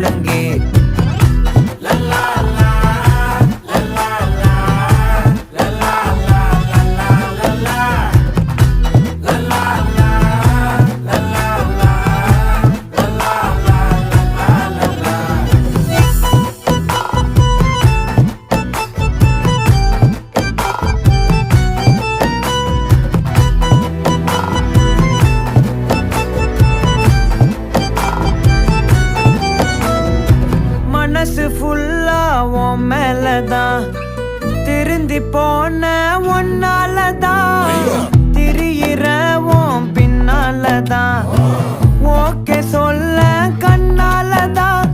முழங்கே. மனசு ஃபுல்லா உன் மேலதான், திருந்தி போன ஒன்னாலதான், திரியிற உன் பின்னாலதான், ஓகே சொல்ல கண்ணாலதான்,